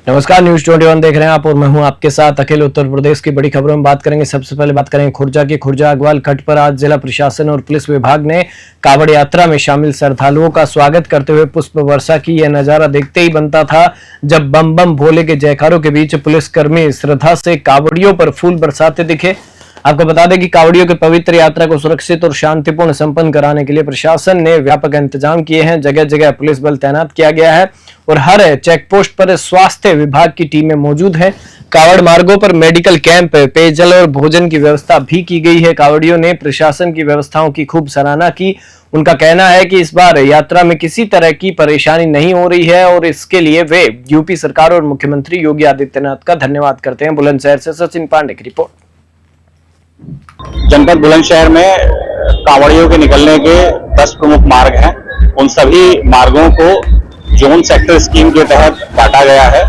नमस्कार, न्यूज 21 देख रहे हैं आप और मैं हूं आपके साथ अखिल। उत्तर प्रदेश की बड़ी खबरों में बात करेंगे। सबसे पहले बात करेंगे खुर्जा की। खुर्जा अग्रवाल खट पर आज जिला प्रशासन और पुलिस विभाग ने कावड़ यात्रा में शामिल श्रद्धालुओं का स्वागत करते हुए पुष्प वर्षा की। यह नजारा देखते ही बनता था जब बम बम भोले के जयकारों के बीच पुलिसकर्मी श्रद्धा से कावड़ियों पर फूल बरसाते दिखे। आपको बता दें कि कावड़ियों की पवित्र यात्रा को सुरक्षित और शांतिपूर्ण संपन्न कराने के लिए प्रशासन ने व्यापक इंतजाम किए हैं। जगह जगह पुलिस बल तैनात किया गया है और हर चेक पोस्ट पर स्वास्थ्य विभाग की टीमें मौजूद हैं। कावड़ मार्गों पर मेडिकल कैंप, पेयजल और भोजन की व्यवस्था भी की गई है। कावड़ियों ने प्रशासन की व्यवस्थाओं की खूब सराहना की। उनका कहना है कि इस बार यात्रा में किसी तरह की परेशानी नहीं हो रही है और इसके लिए वे यूपी सरकार और मुख्यमंत्री योगी आदित्यनाथ का धन्यवाद करते हैं। बुलंदशहर से सचिन पांडे की रिपोर्ट। जनपद बुलंदशहर में कांवड़ियों के निकलने के 10 प्रमुख मार्ग हैं। उन सभी मार्गों को जोन सेक्टर स्कीम के तहत बांटा गया है।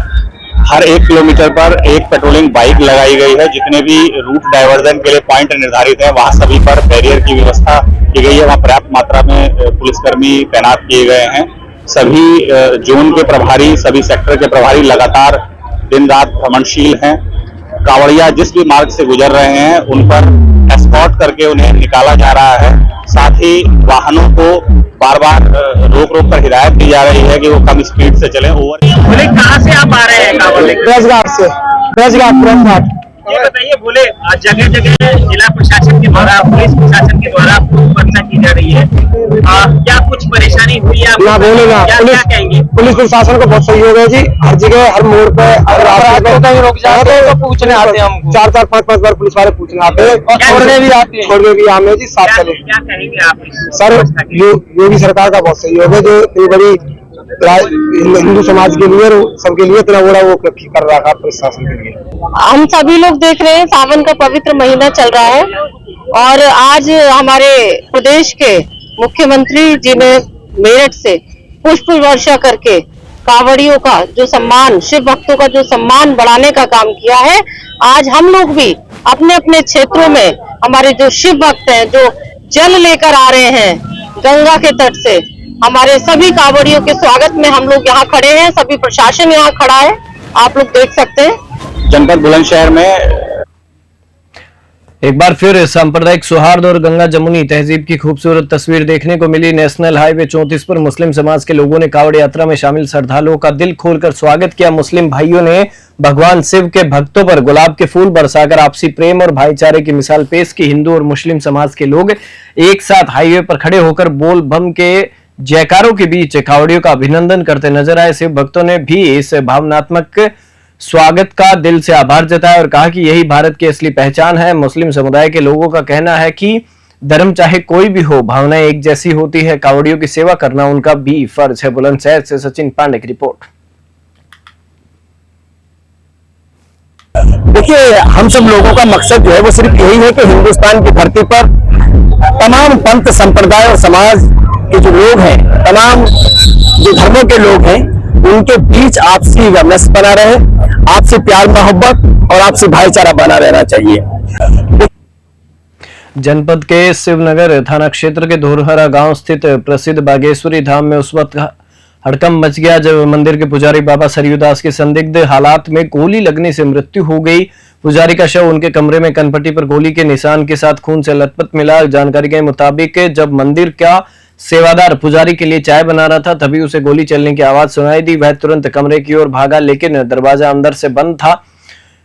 हर 1 किलोमीटर पर एक पेट्रोलिंग बाइक लगाई गई है। जितने भी रूट डायवर्जन के लिए पॉइंट निर्धारित है वहां सभी पर बैरियर की व्यवस्था की गई है। वहां पर्याप्त मात्रा में पुलिसकर्मी तैनात किए गए हैं। सभी जोन के प्रभारी, सभी सेक्टर के प्रभारी लगातार दिन रात भ्रमणशील हैं। कांवड़िया जिस भी मार्ग से गुजर रहे हैं उन पर एस्कॉर्ट करके उन्हें निकाला जा रहा है। साथ ही वाहनों को बार बार रोक कर हिदायत दी जा रही है कि वो कम स्पीड से चलें। बोले कहाँ से आप आ रहे हैं? ब्रजघाट से। ब्रजघाट। ये बताइए, बोले जगह जगह जिला प्रशासन के द्वारा, पुलिस प्रशासन के द्वारा वर्षा की जा रही है, क्या कुछ परेशानी हुई है? ना बोलेगा। क्या कहेंगे? पुलिस प्रशासन को बहुत सहयोग है जी। हर जगह, हर मोड़ पे, हर रास्ते कहीं रुक जाते हैं तो पूछने आते हैं हमको। 4-4, 5-5 बार पुलिस वाले पूछने आते हैं और छोड़ने भी आते हैं। छोड़ने भी आते हैं जी। साथ चले। क्या कहेंगे आप सर? योगी सरकार का बहुत सहयोग है जो इतनी बड़ी हिंदू समाज के लिए, सबके लिए इतना बड़ा वो कर रहा है प्रशासन के लिए। हम सभी लोग देख रहे हैं, सावन का पवित्र महीना चल रहा है और आज हमारे प्रदेश के मुख्यमंत्री जी ने मेरठ से पुष्प वर्षा करके कावड़ियों का जो सम्मान, शिव भक्तों का जो सम्मान बढ़ाने का काम किया है। आज हम लोग भी अपने अपने क्षेत्रों में हमारे जो शिव भक्त हैं, जो जल लेकर आ रहे हैं गंगा के तट से, हमारे सभी कावड़ियों के स्वागत में हम लोग यहाँ खड़े हैं। सभी प्रशासन यहाँ खड़ा है, आप लोग देख सकते हैं। जनपद बुलंदशहर में एक बार फिर सांप्रदायिक सौहार्द और गंगा जमुनी तहजीब की खूबसूरत तस्वीर देखने को मिली। नेशनल हाईवे 34 पर मुस्लिम समाज के लोगों ने कावड़ यात्रा में शामिल श्रद्धालुओं का दिल खोलकर स्वागत किया। मुस्लिम भाइयों ने भगवान शिव के भक्तों पर गुलाब के फूल बरसाकर आपसी प्रेम और भाईचारे की मिसाल पेश की। हिंदू और मुस्लिम समाज के लोग एक साथ हाईवे पर खड़े होकर बोल बम के जयकारों के बीच कावड़ियों का अभिनंदन करते नजर आए। शिव भक्तों ने भी इस भावनात्मक स्वागत का दिल से आभार जताया और कहा कि यही भारत की असली पहचान है। मुस्लिम समुदाय के लोगों का कहना है कि धर्म चाहे कोई भी हो, भावनाएं एक जैसी होती है। कावड़ियों की सेवा करना उनका भी फर्ज है। बुलंदशहर से सचिन पांडे की रिपोर्ट। देखिए, हम सब लोगों का मकसद जो है वो सिर्फ यही है कि हिंदुस्तान की धरती पर तमाम पंथ, संप्रदाय और समाज के जो लोग हैं, तमाम जो धर्मों के लोग हैं, उनके बीच आपसी वैमनस्य बना रहे, आपसी प्यार मोहब्बत और आपसी भाईचारा बना रहना चाहिए। जनपद के शिवनगर थाना क्षेत्र के धोरहरा गांव स्थित प्रसिद्ध बागेश्वरी धाम में उस वक्त हड़कंप मच गया जब मंदिर के पुजारी बाबा सरयूदास की संदिग्ध हालात में गोली लगने से मृत्यु हो गई। पुजारी का शव उनके कमरे में कनपट्टी पर गोली के निशान के साथ खून से लथपथ मिला। जानकारी के मुताबिक जब मंदिर का सेवादार पुजारी के लिए चाय बना रहा था तभी उसे गोली चलने की आवाज सुनाई दी। वह तुरंत कमरे की ओर भागा लेकिन दरवाजा अंदर से बंद था।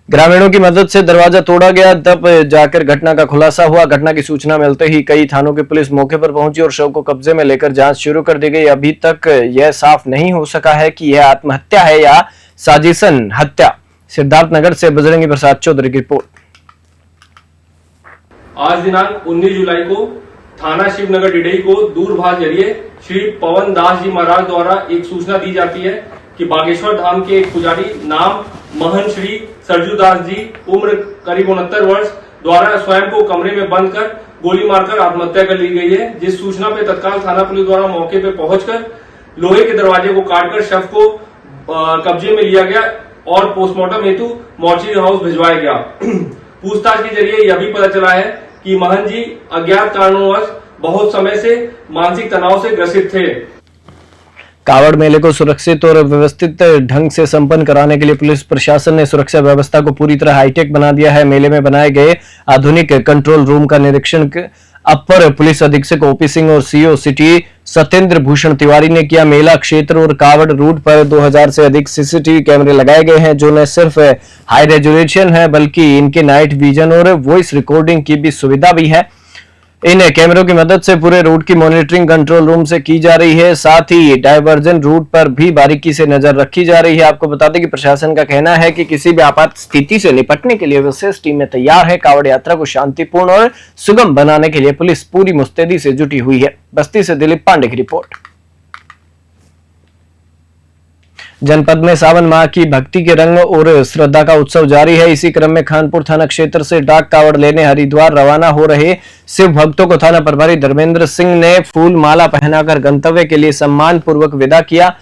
ग्रामीणों की मदद से दरवाजा तोड़ा गया, तब जाकर घटना का खुलासा हुआ। घटना की सूचना मिलते ही कई थानों की पुलिस मौके पर पहुंची और शव को कब्जे में लेकर जांच शुरू कर दी गई। अभी तक यह साफ नहीं हो सका है कि यह आत्महत्या है या साजिशन हत्या। सिद्धार्थनगर से बजरंगी प्रसाद चौधरी की रिपोर्ट। आज दिनांक 19 जुलाई को थाना शिवनगर डिडई को दूरभाष जरिए श्री पवन दास जी महाराज द्वारा एक सूचना दी जाती है कि बागेश्वर धाम के एक पुजारी नाम महंत श्री सरजूदास जी, उम्र करीब 69 वर्ष, द्वारा स्वयं को कमरे में बंद कर गोली मारकर आत्महत्या कर ली गई है। जिस सूचना पे तत्काल थाना पुलिस द्वारा मौके पे पहुंचकर लोहे के दरवाजे को काटकर शव को कब्जे में लिया गया और पोस्टमार्टम हेतु मॉर्चरी हाउस भिजवाया गया। पूछताछ के जरिए यह भी पता चला है कि महंत जी अज्ञात कारणोंवश बहुत समय से मानसिक तनाव से ग्रसित थे। कावड़ मेले को सुरक्षित और व्यवस्थित ढंग से संपन्न कराने के लिए पुलिस प्रशासन ने सुरक्षा व्यवस्था को पूरी तरह हाईटेक बना दिया है। मेले में बनाए गए आधुनिक कंट्रोल रूम का निरीक्षण अपर पुलिस अधीक्षक ओपी सिंह और सीओ सिटी सत्येंद्र भूषण तिवारी ने किया। मेला क्षेत्र और कावड़ रूट पर 2000 से अधिक सीसीटीवी कैमरे लगाए गए हैं, जो न सिर्फ हाई रेजोल्यूशन है बल्कि इनके नाइट विजन और वॉइस रिकॉर्डिंग की भी सुविधा भी है। इन कैमरों की मदद से पूरे रूट की मॉनिटरिंग कंट्रोल रूम से की जा रही है। साथ ही डाइवर्जन रूट पर भी बारीकी से नजर रखी जा रही है। आपको बता दें कि प्रशासन का कहना है कि किसी भी आपात स्थिति से निपटने के लिए विशेष टीमें तैयार है। कावड़ यात्रा को शांतिपूर्ण और सुगम बनाने के लिए पुलिस पूरी मुस्तैदी से जुटी हुई है। बस्ती से दिलीप पांडे की रिपोर्ट। जनपद में सावन माह की भक्ति के रंग और श्रद्धा का उत्सव जारी है। इसी क्रम में खानपुर थाना क्षेत्र से डाक कावड़ लेने हरिद्वार रवाना हो रहे शिव भक्तों को थाना प्रभारी धर्मेंद्र सिंह ने फूल माला पहनाकर गंतव्य के लिए सम्मान पूर्वक विदा किया।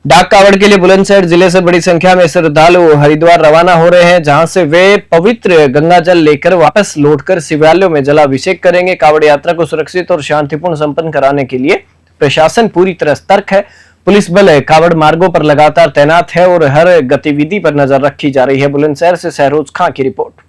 डाक कावड़ के लिए बुलंदशहर जिले से बड़ी संख्या में श्रद्धालु हरिद्वार रवाना हो रहे हैं, जहां से वे पवित्र गंगा जल लेकर वापस लौटकर शिवालयों में जलाभिषेक करेंगे। कावड़ यात्रा को सुरक्षित और शांतिपूर्ण संपन्न कराने के लिए प्रशासन पूरी तरह सतर्क है। पुलिस बल कावड़ मार्गों पर लगातार तैनात है और हर गतिविधि पर नजर रखी जा रही है। बुलंदशहर से सहरोज खां की रिपोर्ट।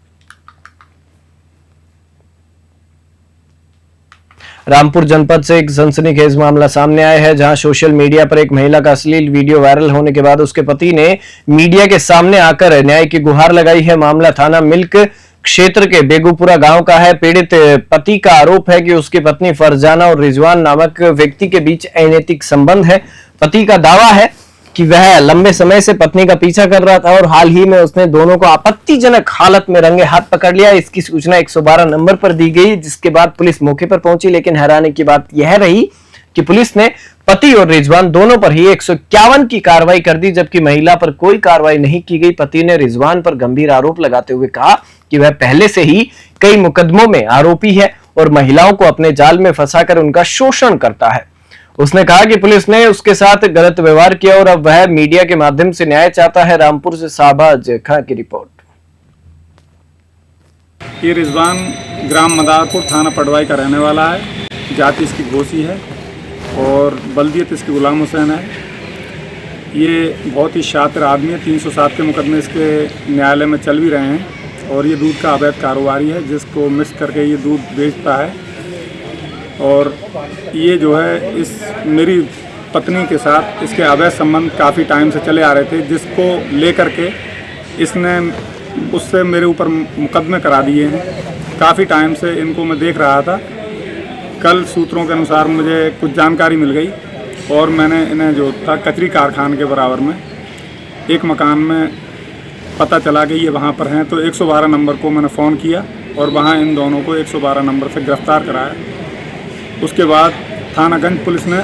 रामपुर जनपद से एक सनसनीखेज मामला सामने आया है, जहां सोशल मीडिया पर एक महिला का अश्लील वीडियो वायरल होने के बाद उसके पति ने मीडिया के सामने आकर न्याय की गुहार लगाई है। मामला थाना मिल्क क्षेत्र के बेगूपुरा गांव का है। पीड़ित पति का आरोप है कि उसकी पत्नी फरजाना और रिजवान नामक व्यक्ति के बीच अनैतिक संबंध है। पति का दावा है कि वह लंबे समय से पत्नी का पीछा कर रहा था और हाल ही में उसने दोनों को आपत्तिजनक हालत में रंगे हाथ पकड़ लिया। इसकी सूचना 112 नंबर पर दी गई, जिसके बाद पुलिस मौके पर पहुंची। लेकिन हैरानी की बात यह रही कि पुलिस ने पति और रिजवान दोनों पर ही 151 की कार्रवाई कर दी, जबकि महिला पर कोई कार्रवाई नहीं की गई। पति ने रिजवान पर गंभीर आरोप लगाते हुए कहा कि वह पहले से ही कई मुकदमों में आरोपी है और महिलाओं को अपने जाल में फंसाकर उनका शोषण करता है। उसने कहा कि पुलिस ने उसके साथ गलत व्यवहार किया और अब वह मीडिया के माध्यम से न्याय चाहता है। रामपुर से शाहबाज खां की रिपोर्ट। ये रिजवान ग्राम मदारपुर थाना पटवाई का रहने वाला है। जाति इसकी घोसी है और बल्दियत इसकी गुलाम हुसैन है। ये बहुत ही शातिर आदमी है। 307 के मुकदमे इसके न्यायालय में चल भी रहे हैं और ये दूध का अवैध कारोबारी है, जिसको मिक्स करके ये दूध बेचता है। और ये जो है इस मेरी पत्नी के साथ इसके अवैध संबंध काफ़ी टाइम से चले आ रहे थे, जिसको लेकर के इसने उससे मेरे ऊपर मुकदमे करा दिए हैं। काफ़ी टाइम से इनको मैं देख रहा था। कल सूत्रों के अनुसार मुझे कुछ जानकारी मिल गई और मैंने इन्हें जो था कचरी कारखाने के बराबर में एक मकान में पता चला कि ये वहाँ पर हैं, तो 112 नंबर को मैंने फ़ोन किया और वहाँ इन दोनों को 112 नंबर से गिरफ्तार कराया। उसके बाद थानागंज पुलिस ने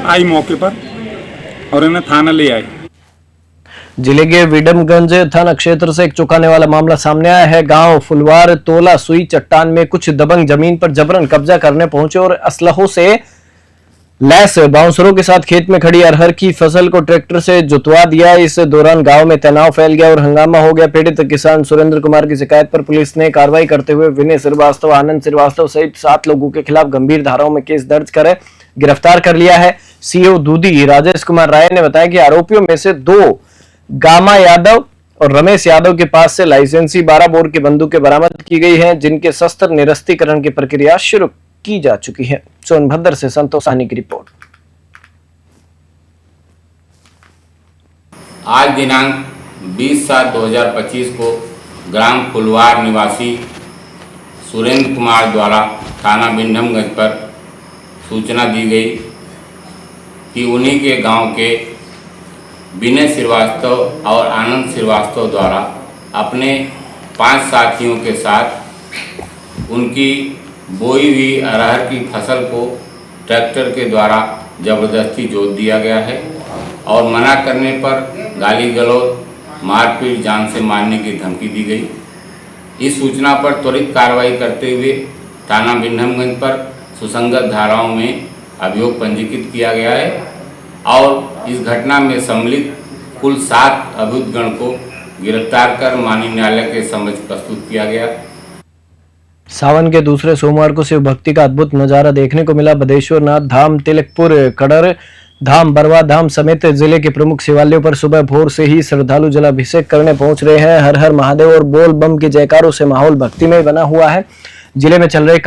आई मौके पर और इन्हें थाना ले आई। जिले के विडमगंज थाना क्षेत्र से एक चौंकाने वाला मामला सामने आया है। गांव फुलवार तोला सुई चट्टान में कुछ दबंग जमीन पर जबरन कब्जा करने पहुंचे और असलहों से लैस बाउंसरों के साथ खेत में खड़ी अरहर की फसल को ट्रैक्टर से जुतवा दिया। इस दौरान गांव में तनाव फैल गया और हंगामा हो गया। पीड़ित किसान सुरेंद्र कुमार की शिकायत पर पुलिस ने कार्रवाई करते हुए विनय श्रीवास्तव, आनंद श्रीवास्तव सहित 7 लोगों के खिलाफ गंभीर धाराओं में केस दर्ज कर गिरफ्तार कर लिया है। सीओ दूधी राजेश कुमार राय ने बताया कि आरोपियों में से 2 गामा यादव और रमेश यादव के पास से लाइसेंसी 12 बोर की बंदूकें बरामद की गई हैं, जिनके शस्त्र निरस्तीकरण की प्रक्रिया शुरू की जा चुकी है। सोनभद्र से संतोष साहनी की रिपोर्ट। आज दिनांक 20/7/2025 को ग्राम फुलवार निवासी सुरेंद्र कुमार द्वारा थाना बिंडमगंज पर सूचना दी गई कि उन्हीं के गांव के विनय श्रीवास्तव और आनंद श्रीवास्तव द्वारा अपने 5 साथियों के साथ उनकी बोई हुई अरहर की फसल को ट्रैक्टर के द्वारा ज़बरदस्ती जोत दिया गया है और मना करने पर गाली गलौज, मारपीट, जान से मारने की धमकी दी गई। इस सूचना पर त्वरित कार्रवाई करते हुए थाना बिंडमगंज पर सुसंगत धाराओं में अभियोग पंजीकृत किया गया है और इस घटना में सम्मिलित कुल 7 अभियुक्तगण को गिरफ्तार कर माननीय न्यायालय के समक्ष प्रस्तुत किया गया। सावन के दूसरे सोमवार को शिव भक्ति का अद्भुत नजारा देखने को मिला। बदेश्वर नाथ धाम तिलकपुर कड़र धाम बरवा धाम समेत जिले के प्रमुख शिवालयों पर सुबह भोर से ही श्रद्धालु जलाभिषेक करने पहुंच रहे हैं। हर हर महादेव और बोल बम के जयकारों से माहौल भक्तिमय बना हुआ है। जिले में चल रहे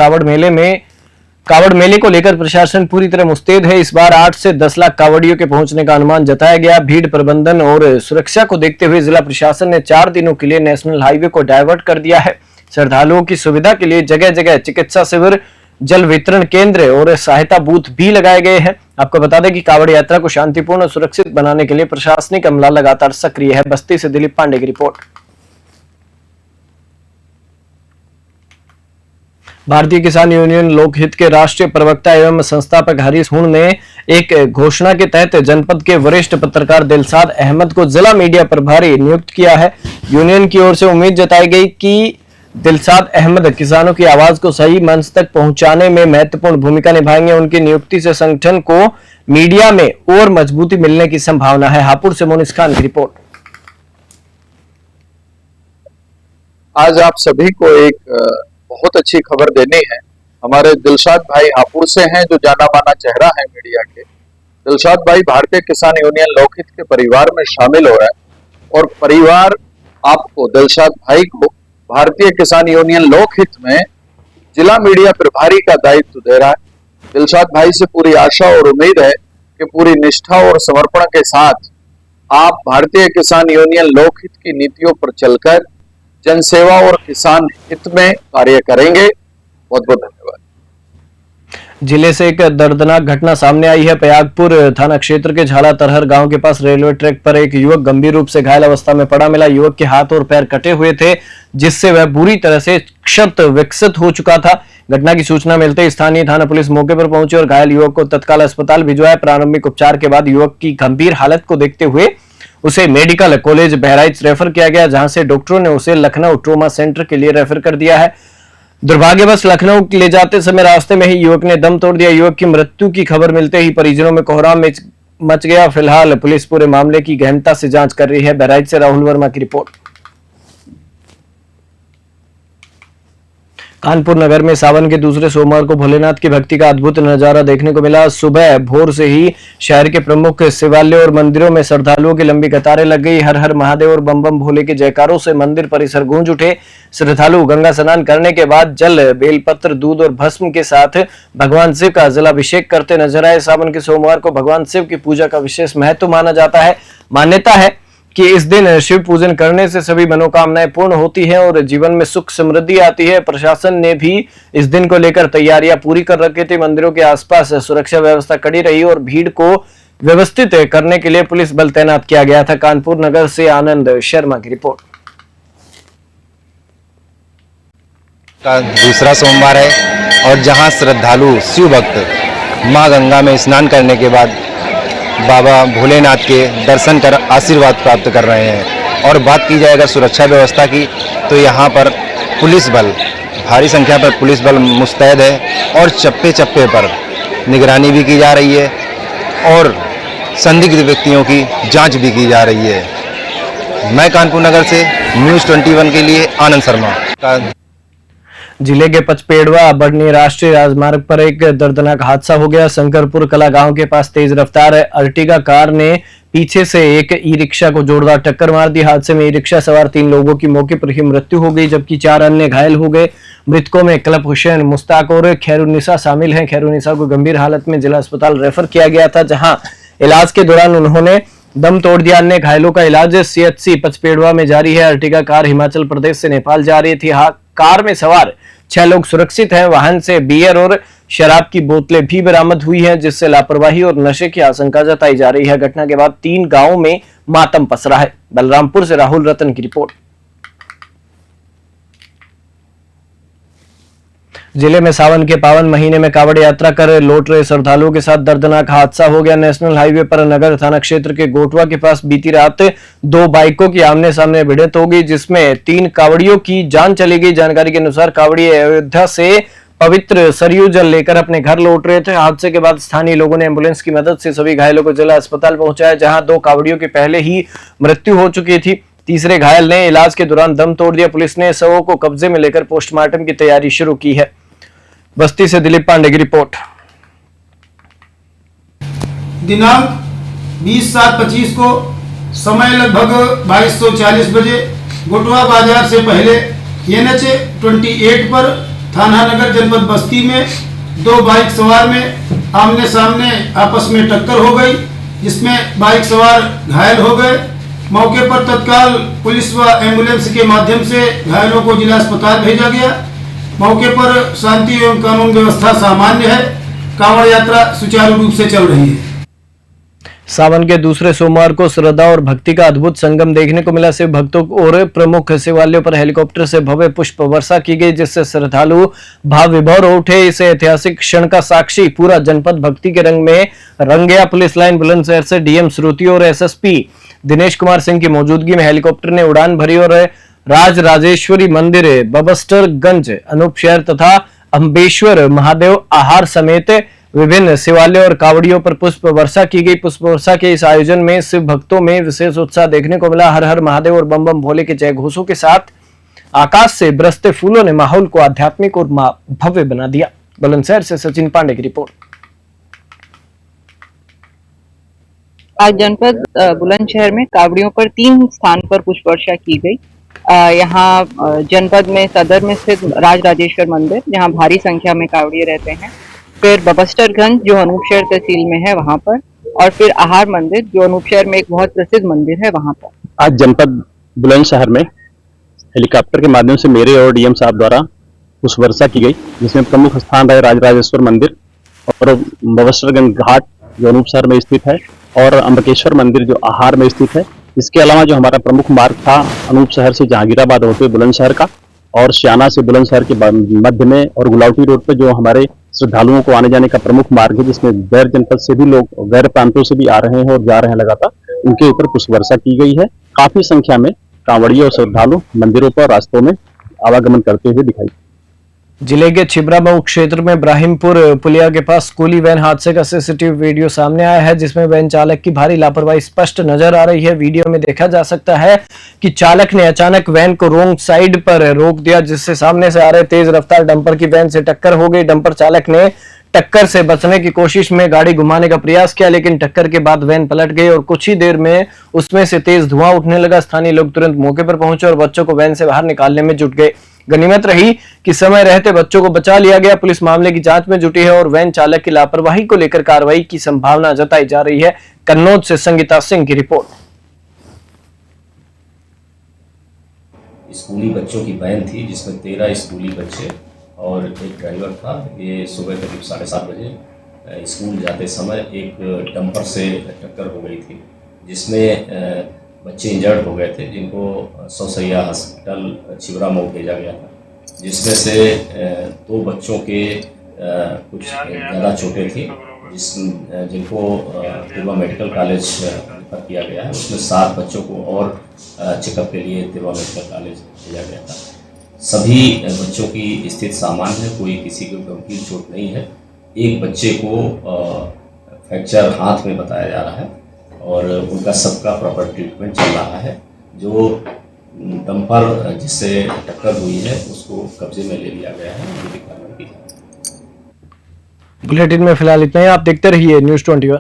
कावड़ मेले को लेकर प्रशासन पूरी तरह मुस्तैद है। इस बार 8 से 10 लाख कावड़ियों के पहुंचने का अनुमान जताया गया। भीड़ प्रबंधन और सुरक्षा को देखते हुए जिला प्रशासन ने 4 दिनों के लिए नेशनल हाईवे को डायवर्ट कर दिया है। श्रद्धालुओं की सुविधा के लिए जगह जगह चिकित्सा शिविर, जल वितरण केंद्र और सहायता बूथ भी लगाए गए हैं। आपको बता दें कि कावड़ यात्रा को शांतिपूर्ण और सुरक्षित बनाने के लिए प्रशासनिक अमला लगातार सक्रिय है। बस्ती से दिलीप पांडे की रिपोर्ट। भारतीय किसान यूनियन लोकहित के राष्ट्रीय प्रवक्ता एवं संस्थापक हरीश हुण ने एक घोषणा के तहत जनपद के वरिष्ठ पत्रकार दिलशाद अहमद को जिला मीडिया प्रभारी नियुक्त किया है। यूनियन की ओर से उम्मीद जताई गई कि दिलशाद अहमद किसानों की आवाज को सही मंच तक पहुंचाने में महत्वपूर्ण भूमिका निभाएंगे। उनकी नियुक्ति से संगठन को मीडिया में और मजबूती मिलने की संभावना है। हापुड़ से मोनिस खान की रिपोर्ट। आज आप सभी को एक बहुत अच्छी खबर देनी है। हमारे दिलशाद भाई हापुड़ से हैं, जो जाना माना चेहरा है मीडिया के। दिलशाद भाई भारतीय किसान यूनियन लोकहित के परिवार में शामिल हो रहा है और परिवार आपको, दिलशाद भाई को, भारतीय किसान यूनियन लोकहित में जिला मीडिया प्रभारी का दायित्व दे रहा है। दिलशाद भाई से पूरी आशा और उम्मीद है कि पूरी निष्ठा और समर्पण के साथ आप भारतीय किसान यूनियन लोकहित की नीतियों पर चलकर जनसेवा और किसान हित में कार्य करेंगे। बहुत बहुत धन्यवाद। जिले से एक दर्दनाक घटना सामने आई है। प्रयागपुर थाना क्षेत्र के झाला तरहर गांव के पास रेलवे ट्रैक पर एक युवक गंभीर रूप से घायल अवस्था में पड़ा मिला। युवक के हाथ और पैर कटे हुए थे, जिससे वह बुरी तरह से क्षत विकसित हो चुका था। घटना की सूचना मिलते ही स्थानीय थाना पुलिस मौके पर पहुंची और घायल युवक को तत्काल अस्पताल भिजवाया। प्रारंभिक उपचार के बाद युवक की गंभीर हालत को देखते हुए उसे मेडिकल कॉलेज बहराइच रेफर किया गया, जहां से डॉक्टरों ने उसे लखनऊ ट्रोमा सेंटर के लिए रेफर कर दिया है। दुर्भाग्यवश लखनऊ ले जाते समय रास्ते में ही युवक ने दम तोड़ दिया। युवक की मृत्यु की खबर मिलते ही परिजनों में कोहराम मच गया। फिलहाल पुलिस पूरे मामले की गहनता से जांच कर रही है। बहराइच से राहुल वर्मा की रिपोर्ट। कानपुर नगर में सावन के दूसरे सोमवार को भोलेनाथ की भक्ति का अद्भुत नजारा देखने को मिला। सुबह भोर से ही शहर के प्रमुख शिवालयों और मंदिरों में श्रद्धालुओं की लंबी कतारें लग गई। हर हर महादेव और बम बम भोले के जयकारों से मंदिर परिसर गूंज उठे। श्रद्धालु गंगा स्नान करने के बाद जल, बेलपत्र, दूध और भस्म के साथ भगवान शिव का जलाभिषेक करते नजर आए। सावन के सोमवार को भगवान शिव की पूजा का विशेष महत्व माना जाता है। मान्यता है कि इस दिन शिव पूजन करने से सभी मनोकामनाएं पूर्ण होती हैं और जीवन में सुख समृद्धि आती है। प्रशासन ने भी इस दिन को लेकर तैयारियां पूरी कर रखी थी। मंदिरों के आसपास सुरक्षा व्यवस्था कड़ी रही और भीड़ को व्यवस्थित करने के लिए पुलिस बल तैनात किया गया था। कानपुर नगर से आनंद शर्मा की रिपोर्ट। का दूसरा सोमवार है और जहां श्रद्धालु शिव भक्त मां गंगा में स्नान करने के बाद बाबा भोलेनाथ के दर्शन कर आशीर्वाद प्राप्त कर रहे हैं। और बात की जाए अगर सुरक्षा व्यवस्था की, तो यहाँ पर पुलिस बल, भारी संख्या पर पुलिस बल मुस्तैद है और चप्पे चप्पे पर निगरानी भी की जा रही है और संदिग्ध व्यक्तियों की जांच भी की जा रही है। मैं कानपुर नगर से न्यूज़ 21 के लिए आनंद शर्मा। जिले के पचपेड़वा बढ़नी राष्ट्रीय राजमार्ग पर एक दर्दनाक हादसा हो गया। शंकरपुर कला गांव के पास तेज रफ्तार अर्टिगा कार ने पीछे से एक ई रिक्शा को जोरदार टक्कर मार दी। हादसे में ई रिक्शा सवार 3 लोगों की मौके पर ही मृत्यु हो गई, जबकि 4 अन्य घायल हो गए। मृतकों में कलब हुसैन, मुश्ताक और खैरुनिसा शामिल हैं। खैरुनिसा को गंभीर हालत में जिला अस्पताल रेफर किया गया था, जहां इलाज के दौरान उन्होंने दम तोड़ दिया। अन्य घायलों का इलाज सीएचसी पचपेड़वा में जारी है। अर्टिगा कार हिमाचल प्रदेश से नेपाल जा रही थी। कार में सवार 6 लोग सुरक्षित हैं। वाहन से बियर और शराब की बोतलें भी बरामद हुई हैं, जिससे लापरवाही और नशे की आशंका जताई जा रही है। घटना के बाद 3 गांवों में मातम पसरा है। बलरामपुर से राहुल रतन की रिपोर्ट। जिले में सावन के पावन महीने में कावड़ यात्रा कर लौट रहे श्रद्धालुओं के साथ दर्दनाक हादसा हो गया। नेशनल हाईवे पर नगर थाना क्षेत्र के गोटवा के पास बीती रात 2 बाइकों की आमने सामने भिड़ंत हो गई, जिसमें 3 कावड़ियों की जान चली गई। जानकारी के अनुसार कावड़ी अयोध्या से पवित्र सरयू जल लेकर अपने घर लौट रहे थे। हादसे के बाद स्थानीय लोगों ने एम्बुलेंस की मदद से सभी घायलों को जिला अस्पताल पहुंचाया, जहां 2 कावड़ियों की पहले ही मृत्यु हो चुकी थी। तीसरे घायल ने इलाज के दौरान दम तोड़ दिया। पुलिस ने शवों को कब्जे में लेकर पोस्टमार्टम की तैयारी शुरू की है। बस्ती से दिलीप पांडे की रिपोर्ट। दिनांक 20/7/25 को समय लगभग 22:40 बजे गोटवा बाजार से पहले NH 28 पर थाना नगर जनपद बस्ती में दो बाइक सवार में आमने सामने आपस में टक्कर हो गई, जिसमें बाइक सवार घायल हो गए। मौके पर तत्काल पुलिस व एम्बुलेंस के माध्यम से घायलों को जिला अस्पताल भेजा गया। मौके पर शांति एवं कानून व्यवस्था सामान्य है। कांवड़ यात्रा सुचारू रूप से चल रही है। सावन के दूसरे सोमवार को श्रद्धा और भक्ति का अद्भुत संगम देखने को मिला। शिव भक्तों और प्रमुख शिवालयों पर हेलीकॉप्टर से भव्य पुष्प वर्षा की गई, जिससे श्रद्धालु भाव विभोर हो उठे। इस ऐतिहासिक क्षण का साक्षी पूरा जनपद भक्ति के रंग में रंग गया। पुलिस लाइन बुलंदशहर से डीएम श्रुति और एसएसपी दिनेश कुमार सिंह की मौजूदगी में हेलीकॉप्टर ने उड़ान भरी और राज राजेश्वरी मंदिर, बबस्टरगंज, अनूपशहर तथा अम्बेश्वर महादेव आहार समेत विभिन्न शिवालयों और कावड़ियों पर पुष्प वर्षा की गई। पुष्प वर्षा के इस आयोजन में शिव भक्तों में विशेष उत्साह देखने को मिला। हर हर महादेव और बम बम भोले के जय घोषों के साथ आकाश से बरसते फूलों ने माहौल को आध्यात्मिक और भव्य बना दिया। बुलंदशहर से सचिन पांडे की रिपोर्ट। आज जनपद बुलंदशहर में कावड़ियों पर 3 स्थान पर पुष्प वर्षा की गई। यहाँ जनपद में सदर में स्थित राज राजेश्वर मंदिर, जहाँ भारी संख्या में कावड़िए रहते हैं, फिर बबस्टरगंज जो अनूपशहर तहसील में है वहाँ पर, और फिर आहार मंदिर जो अनूपशहर में एक बहुत प्रसिद्ध मंदिर है वहाँ पर। आज जनपद बुलंदशहर में हेलीकॉप्टर के माध्यम से मेरे और डीएम साहब द्वारा पुष्प वर्षा की गई, जिसमें प्रमुख स्थान रहे राजराजेश्वर मंदिर और बबस्टरगंज घाट जो अनूपशहर में स्थित है, और अम्बकेश्वर मंदिर जो आहार में स्थित है। इसके अलावा जो हमारा प्रमुख मार्ग था अनूपशहर से जहांगीराबाद होते हुए बुलंदशहर का, और श्याना से बुलंदशहर के मध्य में और गुलावटी रोड पर जो हमारे श्रद्धालुओं को आने जाने का प्रमुख मार्ग है, जिसमें गैर जनपद से भी लोग गैर प्रांतों से भी आ रहे हैं और जा रहे हैं लगातार, उनके ऊपर पुष्प वर्षा की गई है। काफी संख्या में कांवड़िए और श्रद्धालु मंदिरों पर रास्तों में आवागमन करते हुए दिखाई। जिले के छिबरामऊ क्षेत्र में इब्राहिमपुर पुलिया के पास स्कूली वैन हादसे का सीसीटीवी वीडियो सामने आया है, जिसमें वैन चालक की भारी लापरवाही स्पष्ट नजर आ रही है। वीडियो में देखा जा सकता है कि चालक ने अचानक वैन को रोंग साइड पर रोक दिया, जिससे सामने से आ रहे तेज रफ्तार डंपर की वैन से टक्कर हो गई। डंपर चालक ने टक्कर से बचने की कोशिश में गाड़ी घुमाने का प्रयास किया, लेकिन टक्कर के बाद वैन पलट गई और कुछ ही देर में उसमें से तेज धुआं उठने लगा। स्थानीय लोग तुरंत मौके पर पहुंचे और बच्चों को वैन से बाहर निकालने में जुट गए। गनीमत रही कि समय रहते बच्चों को बचा लिया गया। पुलिस मामले की जांच में जुटी है और वैन चालक की लापरवाही को लेकर कार्रवाई की संभावना जताई जा रही है। कन्नौज से संगीता सिंह की रिपोर्ट। स्कूली बच्चों की वैन थी, जिसमें 13 स्कूली बच्चे और एक ड्राइवर था। ये सुबह करीब 7:30 बजे स्कूल जाते समय एक डंपर से टक्कर हो गई थी, जिसमें बच्चे इंजर्ड हो गए थे, जिनको सौसैया हॉस्पिटल छिबरामऊ भेजा गया था, जिसमें से 2 बच्चों के कुछ ज़्यादा चोटें थी, जिनको तिरवा मेडिकल कॉलेज रेफर किया गया है। उसमें 7 बच्चों को और चेकअप के लिए तिरवा मेडिकल कॉलेज भेजा गया था। सभी बच्चों की स्थिति सामान्य है, कोई किसी को गंभीर चोट नहीं है। एक बच्चे को फ्रैक्चर हाथ में बताया जा रहा है और उनका सबका प्रॉपर ट्रीटमेंट चल रहा है। जो डंपर जिससे टक्कर हुई है उसको कब्जे में ले लिया गया है। बुलेटिन में फिलहाल इतना ही। आप देखते रहिए News 21।